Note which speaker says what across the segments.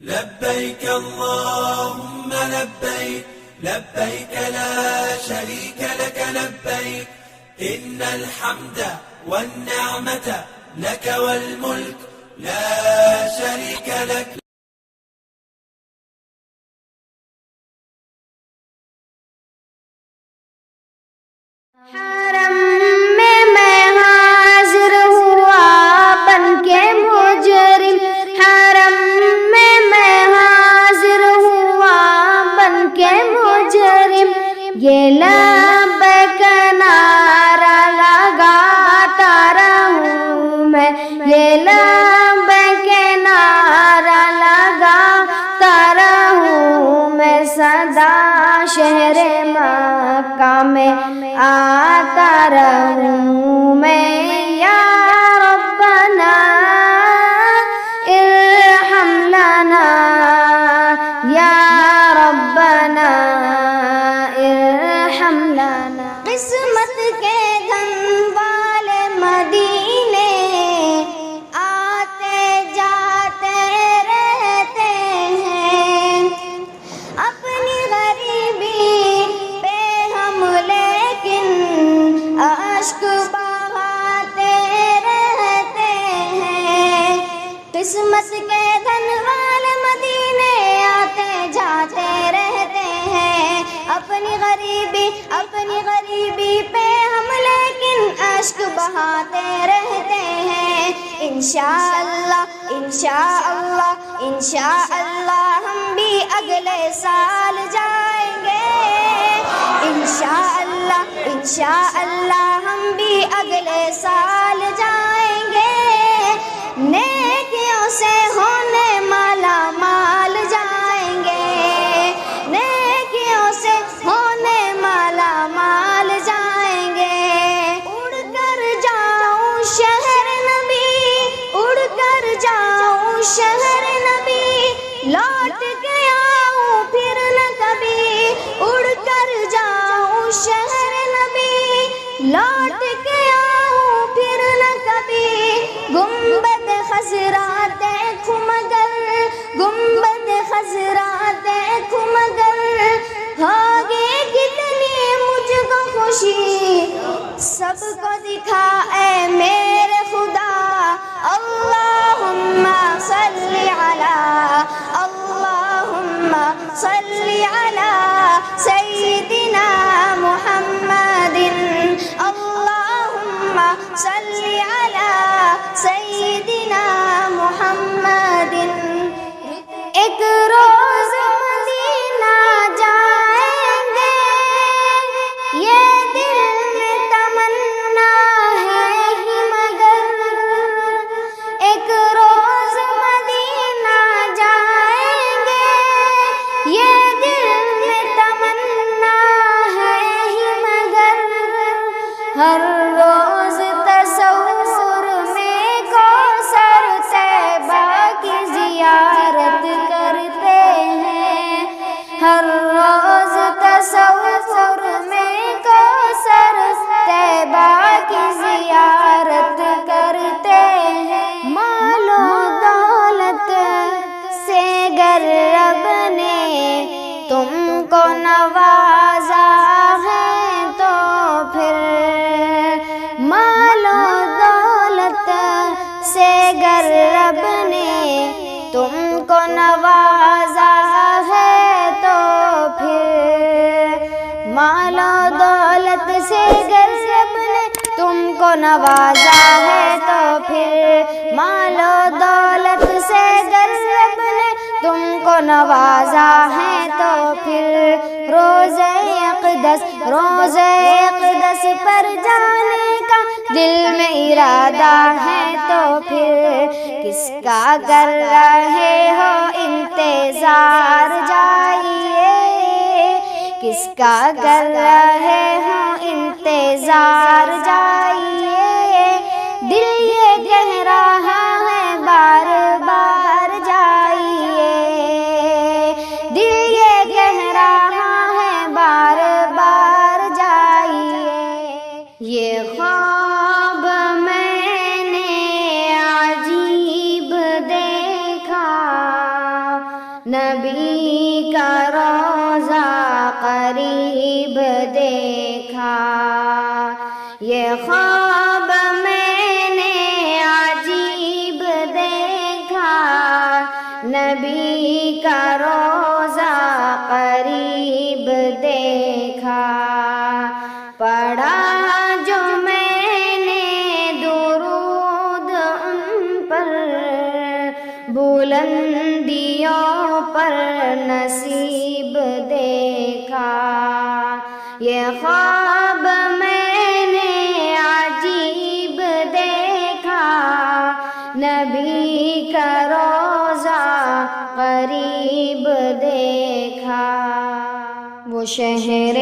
Speaker 1: لبيك اللهم لبيك لبيك لا شريك لك لبيك إن الحمد والنعمة لك والملك لا شريك لك.
Speaker 2: حرم میں حاضر ہوا بن کے مجرم، حرم میں حاضر ہوا بن کے مجرم، یہ لبیک نعرہ لگاتا رہوں میں، یہ لبیک نعرہ لگاتا رہوں میں، صدا شہر مکہ میں آتا رہوں میں، یا ربنا ارحم لنا، یا ربنا ارحم لنا۔ قسمت کے دھن والے مدینے آتے جاتے رہتے ہیں، اپنی غریبی پہ ہم لیکن اشک بہاتے رہتے ہیں۔ قسمت کے دھن والے مدینے آتے جاتے رہتے ہیں، اپنی غریبی پہ ہم لیکن اشک بہاتے رہتے ہیں۔ انشاءاللہ انشاءاللہ انشاءاللہ ہم بھی اگلے سال جائیں گے، انشاءاللہ انشاءاللہ ہم بھی اگلے سال جائیں گے، نیکیوں سے ہونے مالا مال جائیں گے، نیکیوں سے ہونے مالا مال جائیں گے۔ اڑ کر جاؤں شہر نبی، اڑ کر جاؤں شہر نبی، لوٹ کے آؤں پھر نہ کبھی، اڑ کر جاؤں شہر نبی، لوٹ کے آؤں پھر نہ کبھی۔ گنبد خضرا دیکھوں مگر، گنبد خضرا دیکھوں مگر، ہوگی کتنی مجھ کو خوشی، سب کو دکھا اے میرے خدا۔ اللہم صلی علی، اللہم صلی علی سیدنا محمد، اللہم صلی علی سیدنا محمد۔ ایک روز مدینہ جائیں گے، یہ دل میں تمنا ہے ہی مگر، ایک روز مدینہ جائیں گے، یہ دل میں تمنا ہے ہی مگر، ہر روز تصور میں کوثر طیبہ کی زیارت کرتے ہیں، ہر روز تصور میں کوثر طیبہ کی زیارت کرتے ہیں۔ مال و دولت سے گر رب نے تم کو نوازا ہے تو پھر، مال و دولت سے گر رب نے تم کو نوازا ہے تو پھر، مال و دولت سے گر رب نے تم کو نوازا ہے تو پھر، مال و دولت سے گر رب نے تم کو نوازا ہے تو پھر، روزہ اقدس پر جانے کا دل میں ارادہ ہے تو پھر، کس کا کر رہے ہو انتظار جائیے، کس کا کر رہے ہو انتظار جائیے، دل یہ کہہ رہا ہے بار بار جائیے، دل یہ کہہ رہا ہے بار بار جائیے۔ یہ خواب میں نے عجیب دیکھا، نبی کا روضہ قریب دیکھا، یہ خواب میں نے عجیب دیکھا، نبی کا روضہ قریب دیکھا، پڑھا جو میں نے درود ان پر، بلندیوں پر نصیب دیکھا، یہ خواب میں نے عجیب دیکھا، نبی کا روضہ قریب دیکھا، وہ شہر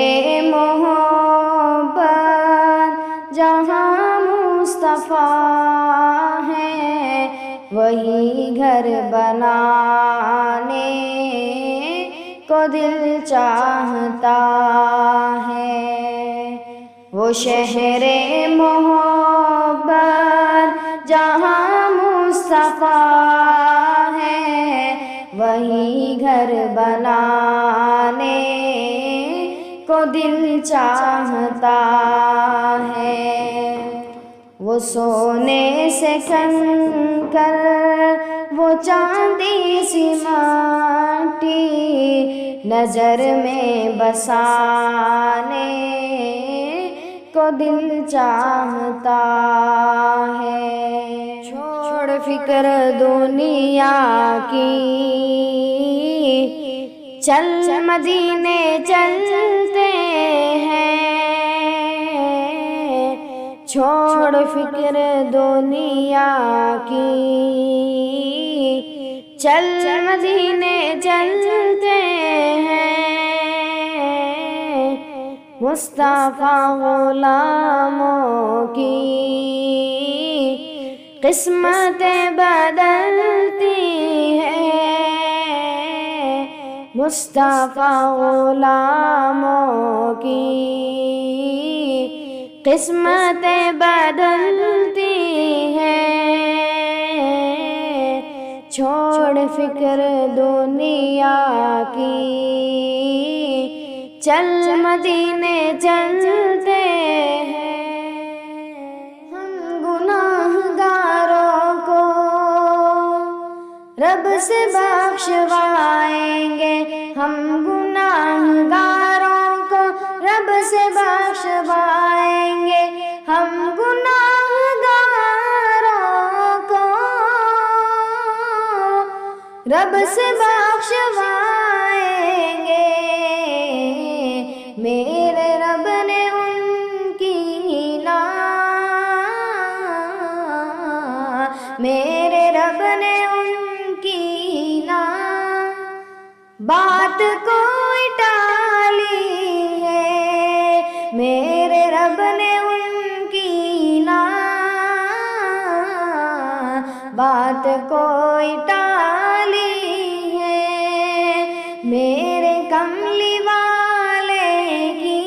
Speaker 2: محبت جہاں مصطفیٰ ہے، وہی گھر بنانے کو دل چاہتا ہے، وہ شہر محبت جہاں مصطفیٰ ہے، وہی گھر بنانے کو دل چاہتا ہے، وہ سونے سے کنکر، وہ چاندی سی مٹی نظر میں بسانے کو دل چاہتا ہے، چھوڑ فکر دنیا کی، چل مدینے چلتے ہیں، چھوڑ فکر دنیا کی، چل مدینے چلتے ہیں، مصطفیٰ غلاموں کی قسمتیں بدلتی ہیں، مصطفیٰ غلاموں کی قسمتیں بدلتی ہیں، چھوڑ فکر دنیا کی، چل مدینے چلتے ہیں، ہم گناہگاروں کو رب سے بخشوائیں گے، ہم گناہگاروں کو رب سے بخشوائیں گے، ہم گناہگاروں کو رب سے بخشوائیں گے، میرے رب نے ان کی نا، میرے رب نے ان کی نا بات کوئی ٹالی ہے، میرے رب نے ان کی نا بات کوئی ٹالی ہے، میرے کملی والے کی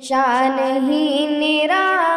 Speaker 2: شان ہی نرالی